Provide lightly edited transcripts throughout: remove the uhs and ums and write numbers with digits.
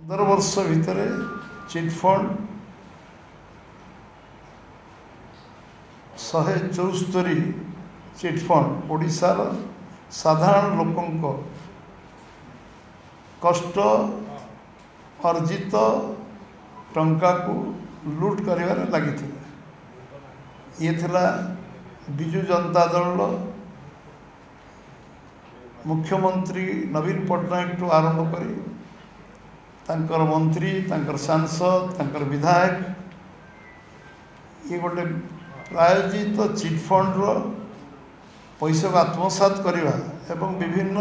15 वर्ष भितर chit fund 174 chit fund ओडिशार साधारण लोकों कष्ट अर्जित टंका को लूट कर लगी ये थिला बिजु जनता दल मुख्यमंत्री नवीन पट्टनायक टू आरंभ करी तांकर मंत्री तांकर सांसद तांकर विधायक ये गोटे प्रायोजित चिटफंड पैसा को आत्मसात करवा एवं विभिन्न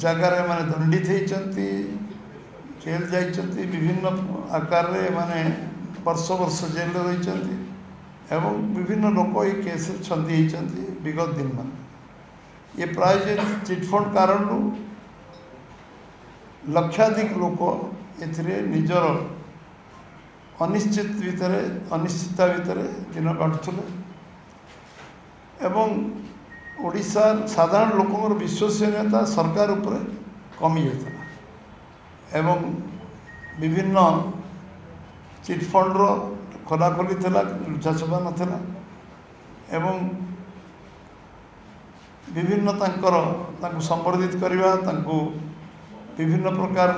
जगार माने दंडित होती जेल जाइछन्ति विभिन्न आकार माने वर्ष वर्ष जेल रही एवं विभिन्न लोक ये केस छंदी होती विगत दिन मान ये प्रायोजित चिटफंड कारण लक्षाधिक लोक ए निजर अनिश्चितता भितर दिन काटुले एवं ओडिशा साधारण लोक विश्वसनीयता सरकार उपर कमी जाता एवं विभिन्न चिटफंड खोलाखोली थिला लुचाछपा नथिला एवं विभिन्न संवर्धित करवा विभिन्न प्रकार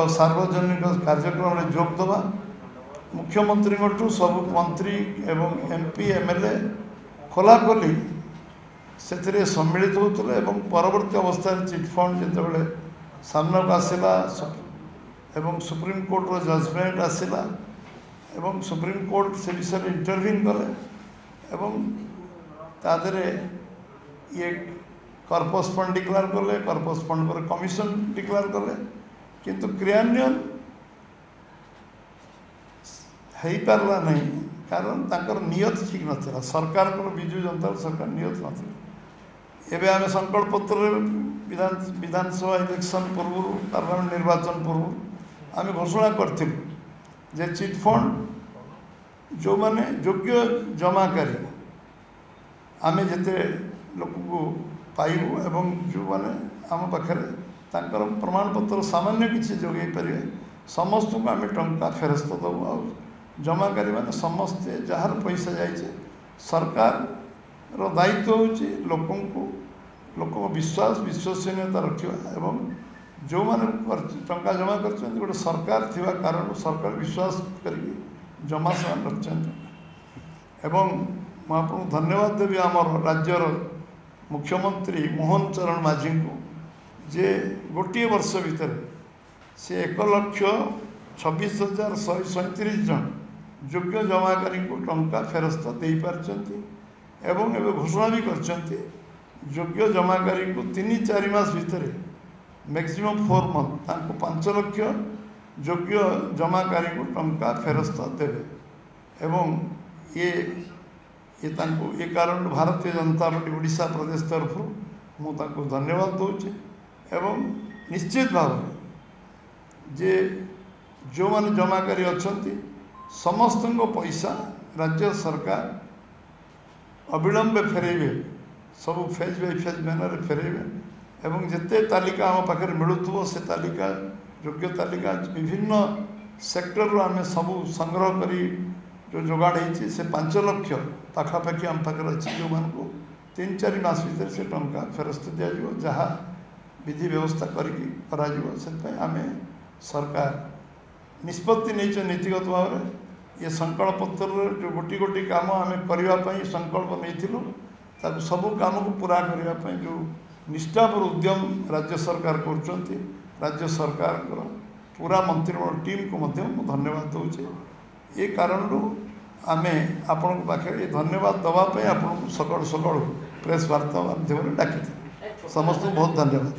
सार्वजनिक कार्यक्रम में जोग दवा मुख्यमंत्री सब मंत्री एवं एमपी एमएलए खोलाखोली से सम्मिलित होते एवं परवर्ती अवस्था चिटफंड जिते सामना को आसला एवं सुप्रीम कोर्ट रो जजमेंट आसला एवं सुप्रीम कोर्ट से विषय इंटरव्यून कले एवं तादरे ये कर्पस फंड डिक्लेयर कले कर्पस फंड पर कमिशन डिक्लेयर कले किंतु क्रियान्वयन हो पारला नहीं कारण तांकर नियत ठीक नथिला सरकार को बिजु जनता सरकार नियत नथिला एबे आमे संकल्प पत्र विधानसभा इलेक्शन पूर्व पार्लियामेंट निर्वाचन पूर्व आमे घोषणा करथिलु जे चिटफंड जो माने योग्य जमाकारी आमे जते लोक को पाइबू एवं जो माने आम पाखे तांकर प्रमाण पत्र सामान्य किसी जोगे पारे समस्त को आम टंका फेरस्त दबू आ जमाकारी मैंने समस्ते जार पैसा जाइए सरकार रो दायित्व हो लोक विश्वास विश्वसनीयता रखा एवं जो मैंने टंका जमा कर गोटे सरकार थिबा कारण सरकार विश्वास कर जमा सामान रखिंट एवं मुझे धन्यवाद देवी आमर राज्यर मुख्यमंत्री मोहन चरण माझी को जे गोटे वर्ष भितर से 1,26,137 जन योग्य जमाकारी को टंका फेरस्त दे पारछन्ति एवं एवं घोषणा भी करछन्ति योग्य जमाकारी को 3-4 मास भितर मैक्सिमम 4 मंथ तांको 5 लाख योग्य जमाकारी को टंका फेरस्त देवे एवं ये कारण भारतीय जनता पार्टी ओडिशा प्रदेश तरफ मुझे धन्यवाद दूचे एवं निश्चित भाव जे जो माने जमाकारी अच्छी समस्त पैसा राज्य सरकार अविलंब फेरेबे सब फेज बाय फेज मैनर फेरेबे एवं जिते तालिका आम पाखे मिलूव से तालिका योग्य तालिका विभिन्न सेक्टर आम सब संग्रह करी जो जोगाड़ होती से 5 लाख पाखापाखि आम पाखे अच्छी जो मान को 3-4 मास भर से टंका फेरस्त दिज्व जहाँ विधि व्यवस्था करें आम सरकार निष्पत्ति नहीं नीतिगत भाव में ये संकल्प पत्र जो गोटी गोटी काम आम करने संकल्प नहीं सब काम को पूरा करने जो निष्ठापर उद्यम राज्य सरकार कर राज्य सरकार पूरा मंत्रिमंडल टीम को धन्यवाद दूचे ये कारण आम आपण पाखे धन्यवाद दवाई आपको सकाल सकाल प्रेस वार्ता माध्यम डाकी समस्त बहुत धन्यवाद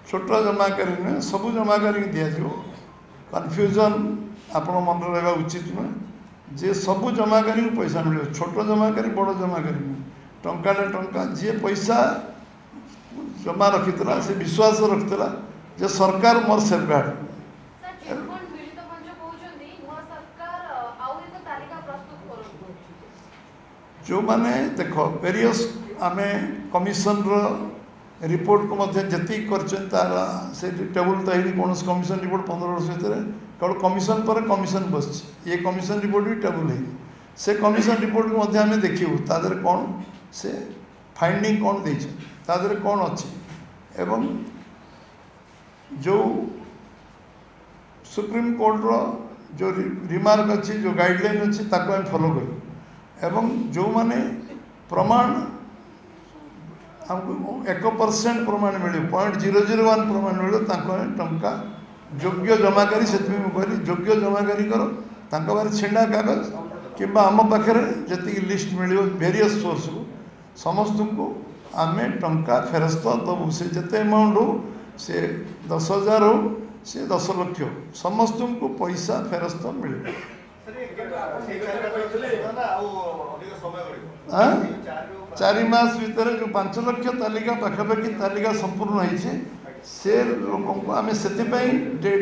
छोट जमाकारी नुहे सब जमाकारी दिज्व कन्फ्यूजन आपण मन रहा उचित नुहे जे सब जमाकारी पैसा मिले छोट जमाकारी बड़ जमाकारी टंका टंका जी पैसा जमा रखी से विश्वास रखी जे सरकार मोर सेफगार्ड जो माने देख वेरियस आमे कमिशन रिपोर्ट को जी कर टेबुल तहरी कौन कमिशन रिपोर्ट 15 वर्ष भर केवल कमिशन पर कमिशन बस ये कमिशन रिपोर्ट भी टेबुल है से कमिशन रिपोर्ट को आम देखू तादर कौन से फाइंडिंग कौन देर कौन अच्छी एवं जो सुप्रीम कोर्ट रो जो रिमार्क अच्छी जो गाइडलाइन अच्छी ताको हम फॉलो करूँ एवं जो माने प्रमाण हमको 1% प्रमाण मिले 0.001 प्रमाण मिले टंका योग्य जमाकारी से कहली योग्य जमाकारी करो बारे छिंडा कागज कि आम पाखे जी लिस्ट मिले वेरियस सोर्स को समस्त को आम टंका फेरस्त दबू से जिते अमाउंट हो से 10,000 हो से 10 लाख समस्त को पैसा फेरस्त मिले। 4 मास भितर जो 5 लाख तालिका पाखापाखि तालिका संपूर्ण होती से लोक को आम से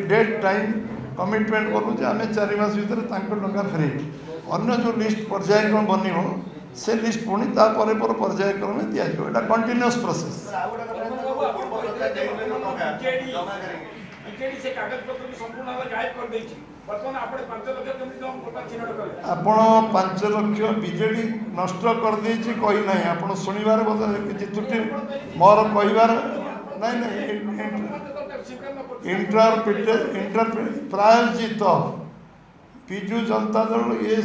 डेट टाइम कमिटमेंट करूँ आम 4 मास भितर टंका फेरे अन्य जो लिस्ट पर्यायक्रम बन से लिस्ट पुणी पर पर्यायक्रम में दिज्व एटा कंटिन्यूअस प्रोसेस। आपण 5 लाख बीजेडी नष्ट कर देछि कही नहीं आपण सुनिबार कि त्रुटि मोर कहिबार नहीं प्रायोजित विजु जनता दल ये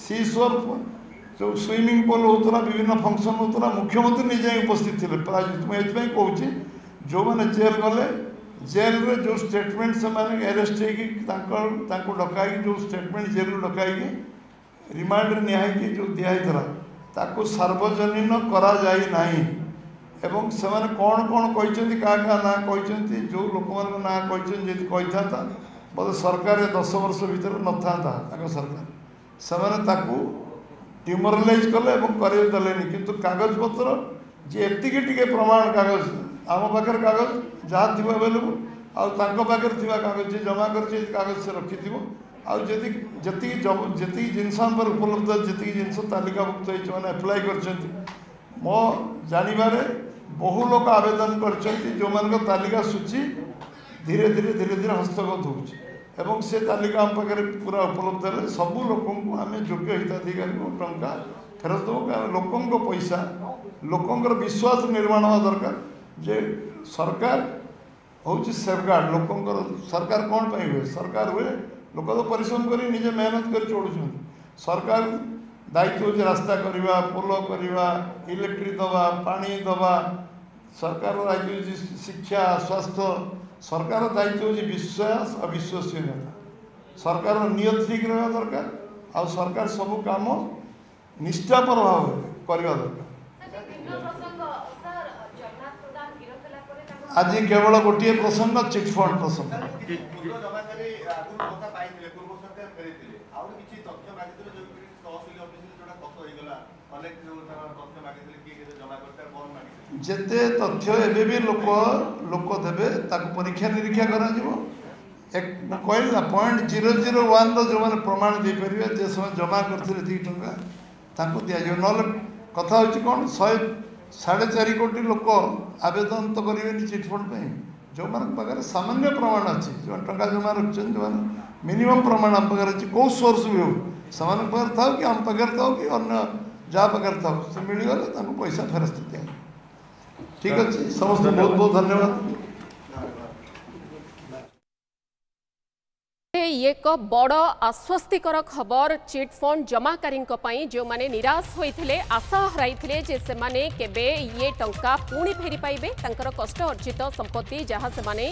सीश्वर जो स्विमिंग पूल होता विभिन्न फंक्शन होता मुख्यमंत्री निजे उपस्थित थे प्रायोजित मुझे कहूँ जो मैंने जेल गले जेल रे जो स्टेटमेंट से माने अरेस्ट हो डकाई जो स्टेटमेंट जेल डकाई रिमांड निहाई जो दिखाई ताको सार्वजनीन करा जाई नहीं एवं से माने कौन कौन कहते क्या ना कहते जो लोक मान ना कहते था बोले सरकार 10 वर्ष भीतर न था सरकार से डिमोरालाइज कले करदेनि किंतु कागज पत्र जे एति प्रमाण कागज आम पाखे कागज जहाँ थी अवेलेबल आगे कागज जमा कर कागज से रखी जी जिनस उपलब्ध जी जिनस तालिकाभुक्त होने एप्लाय कर मो जानवर बहु लोग आवेदन कर जो मान तालिका सूची धीरे धीरे धीरे धीरे हस्तगत हो से तालिका आम पाखे पूरा उपलब्ध है सबू लोक आम योग्य हिताधिकारी को टंका फेरत देव लोकों पैसा लोकों विश्वास निर्माण हवा दरकार जे सरकार हूँ सेफगार्ड लोकों सरकार कौन पर हुए सरकार हुए लोक तो परिश्रम कर निजे मेहनत कर चढ़ुं सरकार दायित्व हो रास्ता करवा पोल करवा इलेक्ट्रिक दवा पानी दवा सरकार दायित्व शिक्षा स्वास्थ्य सरकार दायित्व हो विश्वास और विश्वसनीयता सरकार नियत ठीक रहा दरकार आ सरकार सब काम निष्ठापर भाव करवा दरकार। आज केवल गोटे प्रसंग चिटफंड प्रसंग जिते तथ्य एवं भी लोक देवे परीक्षा निरीक्षा करा कहली ना 0.001 जो मैंने प्रमाण दे पारे जे समय जमा करते टंका दिज्व ना कथा हूँ कौन 4.5 कोटी लोक आवेदन तो करेंगे चिटफंड जो पाखे सामान्य प्रमाण अच्छी जो टंका जमा रखुच्च जो मिनिमम प्रमाण आम पाखे अच्छी कौ सोर्स भी हो से था कि आम पाखे था कि अन्य जहाँ पाखे था से मिलगले पैसा फेरस्त दिया ठीक अच्छे समस्त बहुत बहुत धन्यवाद। एक बड़ आश्वस्तिकर खबर चिटफंड जमाकारी जो माने निराश होते आशा हराई जे से माने केबे ये टंका पुणी फेरी पाइबे कष्ट अर्जित संपत्ति जहाँ से माने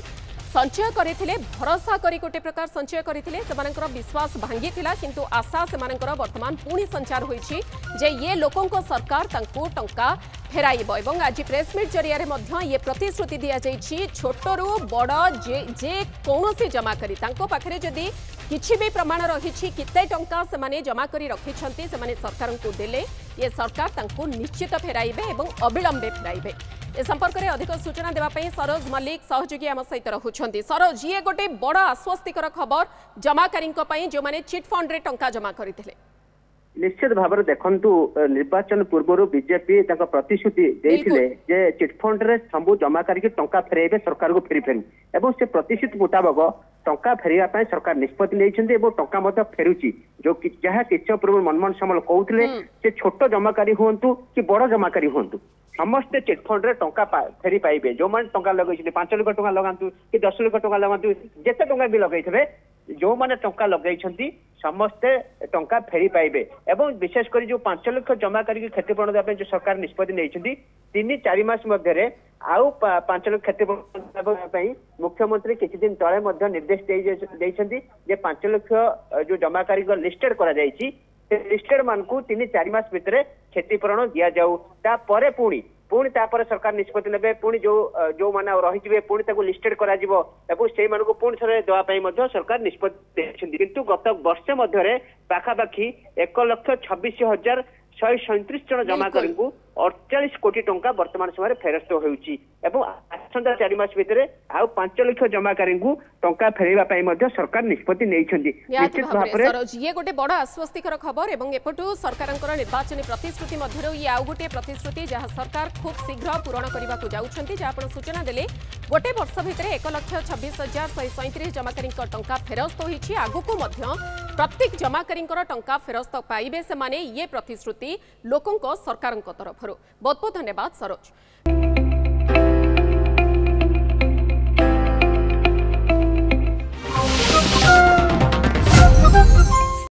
संचय करथिले भरोसा करी गोटे प्रकार संचय करथिले सेमानकर विश्वास भांगी थिला किंतु आशा सेमानकर वर्तमान पुणी संचार होईछि जे ये लोकों को सरकार तांको टंका फेराइबो एवं आज प्रेस मीट जरिया मध्य ये प्रतिश्रुति दिया जाइछि छोटरू बड़ जे कौनसी जमा करी तांको पाखरे जदि किछि भी प्रमाण रही किते टंका से जमा करी रखिछंती से सरकार को देले ये सरकार तांको निश्चित फेराइबे एवं अविलंबे फेराइबे। ए संपर्क में अधिक सूचना देवाई सरोज मल्लिक सहयोगी आम सहित रहुछंती। सरोज ये गोटे बड़ आश्वस्तिकर खबर जमाकारी जो माने चिटफंड रे टंका जमा करथिले। निश्चित भाव में देखु निर्वाचन पूर्व बीजेपी प्रतिश्रुति देते जे चिटफंड रे सबू जमाकारी टंका फेरइबे सरकार को फेरी फेरू एवं से प्रतिश्रुति मुताबक टंका फेरवा सरकार निष्पत्ति नहीं टंका फेरुची जो जहाँ किसी पूर्व मनमोहन सामल कहते से छोट जमाकारी हूँ कि बड़ जमाकारी हूँ समस्ते चिटफंड रे टंका फेरी पाइबे जो मैंने टंका लगे 5 लाख टंका लगातु कि 10 लाख टंका लगातु जिते टंका भी लगे जो मैंने टंका लगे समस्ते टंका फेरी पाइबे एवं विशेषकर जो 5 लाख जमाकारी क्षतिपूरण देवाई जो सरकार निष्पत्ति नहीं 3-4 मास मध्य आउ 5 लाख क्षतिपूरण मुख्यमंत्री किसी दिन तले निर्देश दे 5 लाख जो जमाकारी लिस्टेड करा लिस्टेड मान को 3-4 मास भितर क्षतिपूरण दि जाऊ तापर पुणी तापर सरकार निष्पत्ति नेबे पुणी जो माने रही पुणी लिस्टेड करा जिवो एवं से मानको पुणी थरे देवा सरकार निष्पत्ति देछिन किंतु गत वर्ष मध्य पाखापाखि 1,26,137 जन जमाकारी 48 कोटी टंका वर्तमान समय फेरस्त होउची एवं आसंता 4 मास भितर आउ 5 लाख जमाकारी टंका फेरवा सरकार निष्पत्ति नहीं ये गोटे बड़ आश्वस्तिकर खबर एवं एपटू सरकार निर्वाचन प्रतिश्रुति मध्य ये आउ गोटे प्रतिश्रुति जहाँ सरकार खूब शीघ्र पूरण करने को जाउछंती जहाँ आपण सूचना देले गोटे वर्ष भितर 1,26,137 जमाकारी टंका फेरस्त होईछि आगुकू मध्य प्रत्येक जमाकारी टंका फेरस्त पाइबे से माने ये प्रतिश्रुति लोकों सरकार तरफ बहुत बहुत धन्यवाद सरोज।